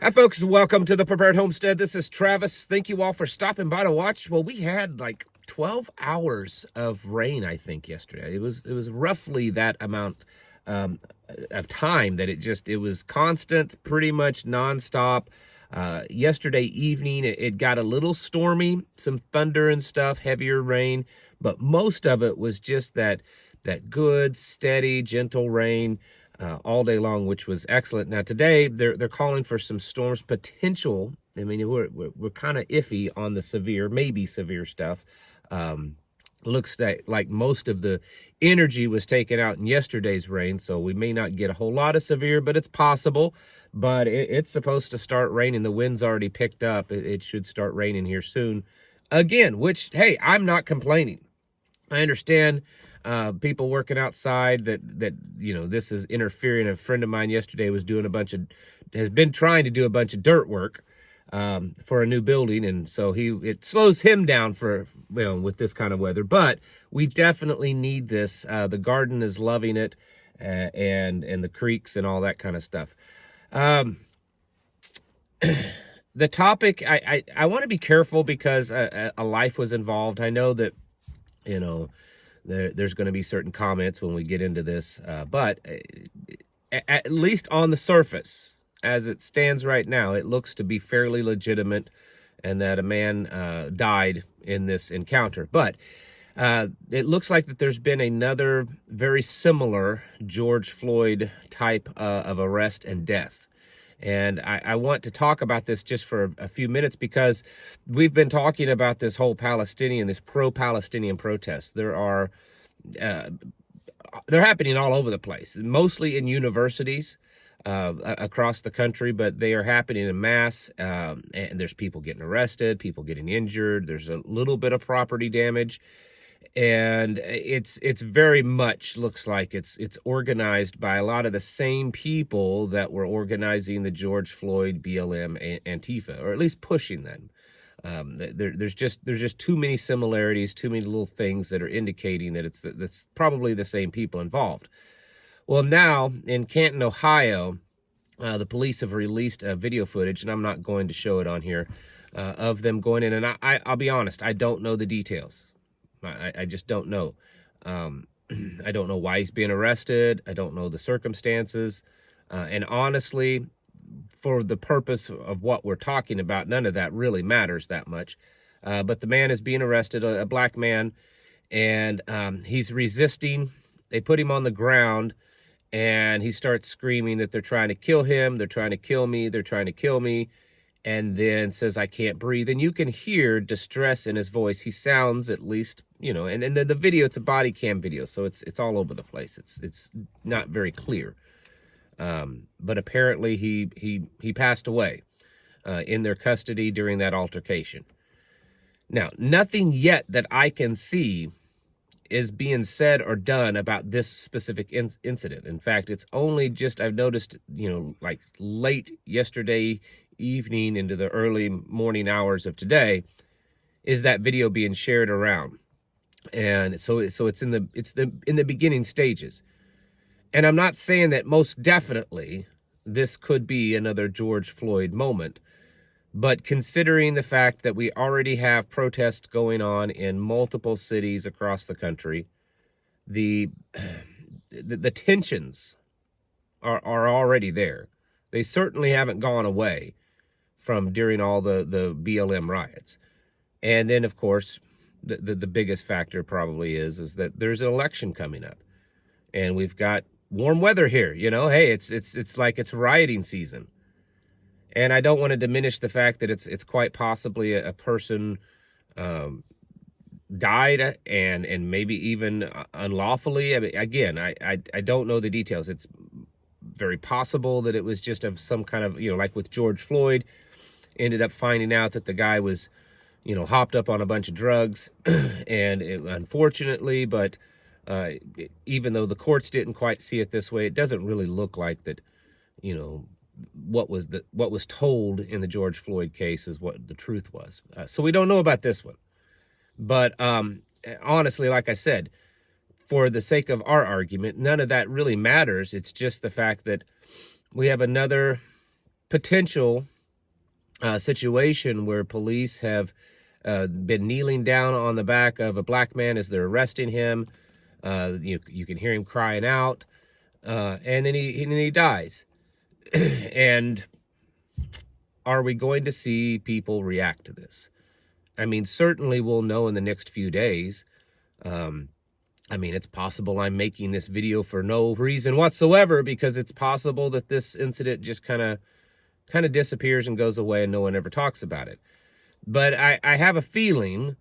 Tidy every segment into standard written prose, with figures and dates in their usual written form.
Hi, folks. Welcome to the Prepared Homestead. This is Travis. Thank you all for stopping by to watch. Well, we had like 12 hours of rain, I think, yesterday. It was roughly that amount of time that it was constant, pretty much nonstop. Yesterday evening, it got a little stormy, some thunder and stuff, heavier rain, but most of it was just that good, steady, gentle rain all day long, which was excellent. Now today they're calling for some storms potential. I mean, we're kind of iffy on the severe, maybe severe stuff. Looks like most of the energy was taken out in yesterday's rain, so we may not get a whole lot of severe, but it's possible. But it's supposed to start raining. The wind's already picked up. It should start raining here soon again, which, hey, I'm not complaining. I understand people working outside that you know, this is interfering. A friend of mine yesterday was doing has been trying to do a bunch of dirt work for a new building, and so it slows him down for, you know, with this kind of weather. But we definitely need this. The garden is loving it, and the creeks and all that kind of stuff. The topic, I want to be careful because a life was involved. I know that, you know, there's going to be certain comments when we get into this, but at least on the surface, as it stands right now, it looks to be fairly legitimate, and that a man died in this encounter. But it looks like that there's been another very similar George Floyd type of arrest and death. And I want to talk about this just for a few minutes, because we've been talking about this whole this pro-Palestinian protest. They're happening all over the place, mostly in universities across the country, but they are happening in mass. And there's people getting arrested, people getting injured. There's a little bit of property damage. And it's very much looks like it's organized by a lot of the same people that were organizing the George Floyd BLM Antifa, or at least pushing them. There's just too many similarities, too many little things that are indicating that that's probably the same people involved. Well, now in Canton, Ohio, the police have released video footage, and I'm not going to show it on here, of them going in. And I'll be honest, I don't know the details. I just don't know. I don't know why he's being arrested. I don't know the circumstances. And honestly, for the purpose of what we're talking about, none of that really matters that much. But the man is being arrested, a black man, and he's resisting. They put him on the ground, and he starts screaming that they're trying to kill him. They're trying to kill me. They're trying to kill me. And then says, I can't breathe. And you can hear distress in his voice. He sounds, at least, you know, and then the video, it's a body cam video, so it's all over the place. It's not very clear. But apparently he passed away in their custody during that altercation. Now, nothing yet that I can see is being said or done about this specific incident. In fact, it's only just, I've noticed, you know, like late yesterday evening into the early morning hours of today, is that video being shared around. And so it's in the beginning stages. And I'm not saying that most definitely this could be another George Floyd moment, but considering the fact that we already have protests going on in multiple cities across the country, the tensions are already there. They certainly haven't gone away from during all the BLM riots. And then, of course, the biggest factor probably is that there's an election coming up, and we've got warm weather here. You know, hey, it's like it's rioting season. And I don't want to diminish the fact that it's quite possibly a person died, and maybe even unlawfully. I mean, again, I don't know the details. It's very possible that it was just of some kind of, you know, like with George Floyd, ended up finding out that the guy was, you know, hopped up on a bunch of drugs, and unfortunately, but even though the courts didn't quite see it this way, it doesn't really look like that, you know, what was told in the George Floyd case is what the truth was. So we don't know about this one. But honestly, like I said, for the sake of our argument, none of that really matters. It's just the fact that we have another potential situation where police have been kneeling down on the back of a black man as they're arresting him. You can hear him crying out, and then he dies. And are we going to see people react to this? I mean, certainly we'll know in the next few days. I mean, it's possible I'm making this video for no reason whatsoever, because it's possible that this incident just kind of disappears and goes away and no one ever talks about it. But I have a feeling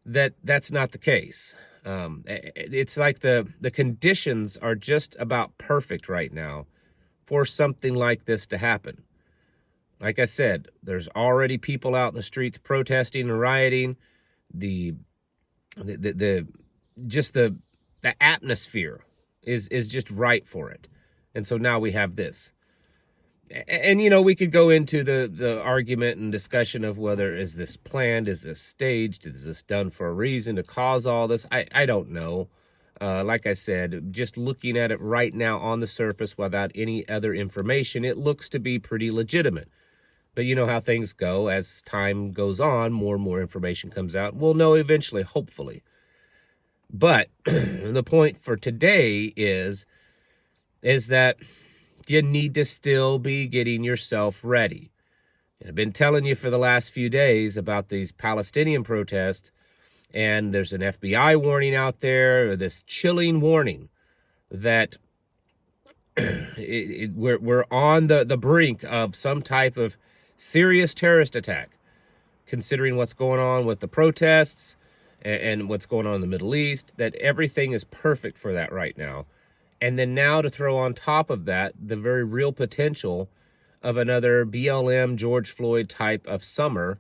that that's not the case. It's like the conditions are just about perfect right now for something like this to happen. Like I said, there's already people out in the streets protesting and rioting. The atmosphere is just right for it. And so now we have this. And, you know, we could go into the argument and discussion of whether is this planned, is this staged, is this done for a reason to cause all this? I don't know. Like I said, just looking at it right now on the surface without any other information, it looks to be pretty legitimate. But you know how things go. As time goes on, more and more information comes out. We'll know eventually, hopefully. But the point for today is that you need to still be getting yourself ready. And I've been telling you for the last few days about these Palestinian protests, and there's an FBI warning out there, this chilling warning that we're on the brink of some type of serious terrorist attack, considering what's going on with the protests and what's going on in the Middle East, that everything is perfect for that right now. And then now to throw on top of that the very real potential of another BLM George Floyd type of summer,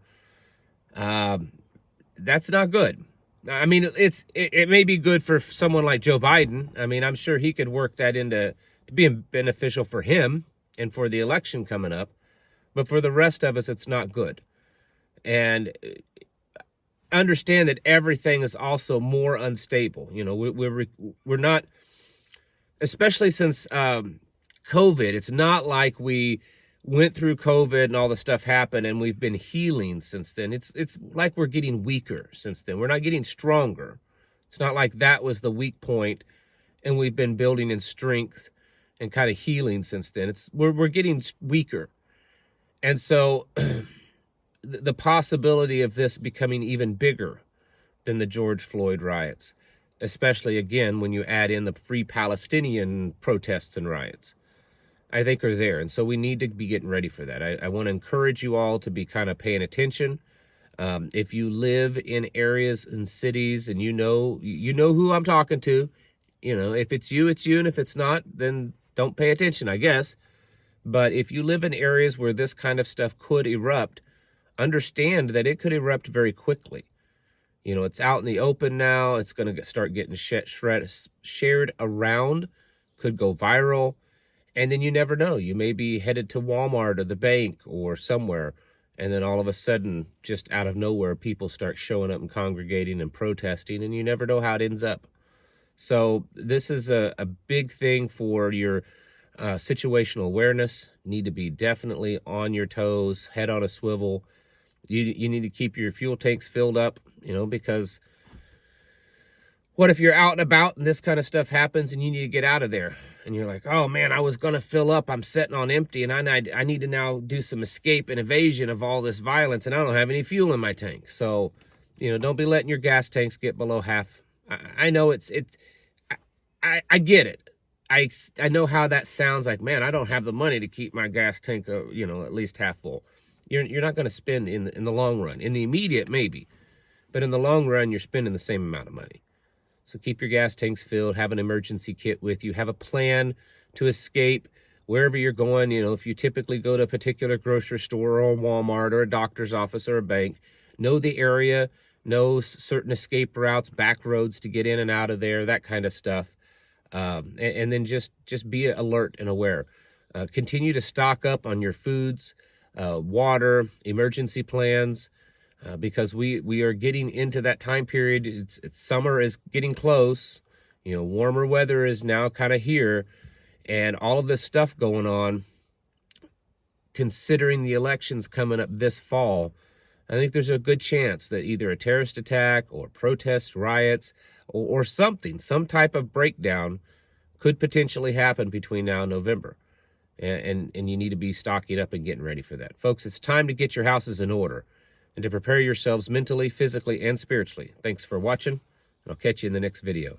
that's not good. I mean, it may be good for someone like Joe Biden. I mean, I'm sure he could work that into being beneficial for him and for the election coming up. But for the rest of us, it's not good. And understand that everything is also more unstable. You know, we're not, especially since COVID, it's not like we went through COVID and all the stuff happened and we've been healing since then. It's like we're getting weaker since then. We're not getting stronger. It's not like that was the weak point and we've been building in strength and kind of healing since then. We're getting weaker. And so the possibility of this becoming even bigger than the George Floyd riots, especially, again, when you add in the Free Palestinian protests and riots, I think are there. And so we need to be getting ready for that. I want to encourage you all to be kind of paying attention. If you live in areas and cities and you know who I'm talking to, you know, if it's you, it's you. And if it's not, then don't pay attention, I guess. But if you live in areas where this kind of stuff could erupt, understand that it could erupt very quickly. You know, it's out in the open now. It's going to start getting shared around, could go viral. And then you never know. You may be headed to Walmart or the bank or somewhere. And then all of a sudden, just out of nowhere, people start showing up and congregating and protesting. And you never know how it ends up. So this is a big thing for your situational awareness. Need to be definitely on your toes, head on a swivel. You need to keep your fuel tanks filled up, you know, because what if you're out and about and this kind of stuff happens and you need to get out of there? And you're like, oh man, I was going to fill up. I'm sitting on empty and I need to now do some escape and evasion of all this violence and I don't have any fuel in my tank. So, you know, don't be letting your gas tanks get below half. I know I get it. I know how that sounds like, man, I don't have the money to keep my gas tank, you know, at least half full. You're not going to spend in the long run. In the immediate, maybe. But in the long run, you're spending the same amount of money. So keep your gas tanks filled. Have an emergency kit with you. Have a plan to escape wherever you're going. You know, if you typically go to a particular grocery store or a Walmart or a doctor's office or a bank, know the area, know certain escape routes, back roads to get in and out of there, that kind of stuff. And then just be alert and aware. Continue to stock up on your foods, water, emergency plans, because we are getting into that time period. It's summer is getting close. You know, warmer weather is now kind of here, and all of this stuff going on. considering the elections coming up this fall, I think there's a good chance that either a terrorist attack or protests, riots, or something, some type of breakdown could potentially happen between now and November. And you need to be stocking up and getting ready for that. Folks, it's time to get your houses in order and to prepare yourselves mentally, physically, and spiritually. Thanks for watching. I'll catch you in the next video.